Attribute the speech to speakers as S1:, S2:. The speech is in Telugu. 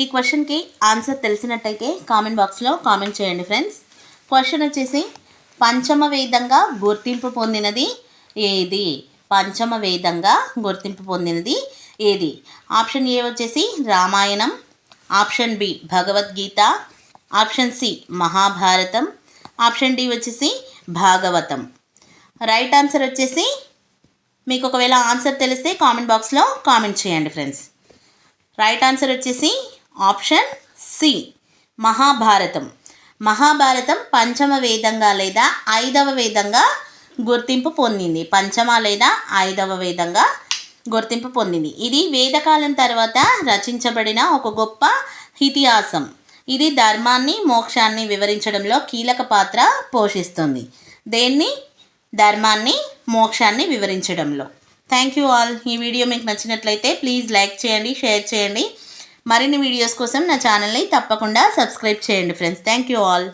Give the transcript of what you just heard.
S1: ఈ క్వశ్చన్కి ఆన్సర్ తెలిసినట్టయితే కామెంట్ బాక్స్లో కామెంట్ చేయండి ఫ్రెండ్స్. క్వశ్చన్ వచ్చేసి పంచమ వేదంగా గుర్తింపు పొందినది ఏది? పంచమ వేదంగా గుర్తింపు పొందినది ఏది? ఆప్షన్ ఏ వచ్చేసి Ramayanam, option B Bhagavadgita, option C Mahabharatam, option D వచ్చేసి భాగవతం. రైట్ ఆన్సర్ వచ్చేసి మీకు ఒకవేళ ఆన్సర్ తెలిస్తే కామెంట్ బాక్స్లో కామెంట్ చేయండి ఫ్రెండ్స్. రైట్ ఆన్సర్ వచ్చేసి ఆప్షన్ సి మహాభారతం. మహాభారతం పంచమ వేదంగా లేదా 5వ వేదంగా గుర్తింపు పొందింది. పంచమ లేదా 5వ వేదంగా గుర్తింపు పొందింది. ఇది వేదకాలం తర్వాత రచించబడిన ఒక గొప్ప ఇతిహాసం. ఇది ధర్మాన్ని మోక్షాన్ని వివరించడంలో కీలక పాత్ర పోషిస్తుంది. దేన్ని? ధర్మాన్ని మోక్షాన్ని వివరించడంలో. Thank you all. ఈ వీడియో మీకు నచ్చినట్లయితే ప్లీజ్ లైక్ చేయండి, షేర్ చేయండి. మరిన్ని వీడియోస్ కోసం నా ఛానల్ని తప్పకుండా సబ్స్క్రైబ్ చేయండి ఫ్రెండ్స్. Thank you all.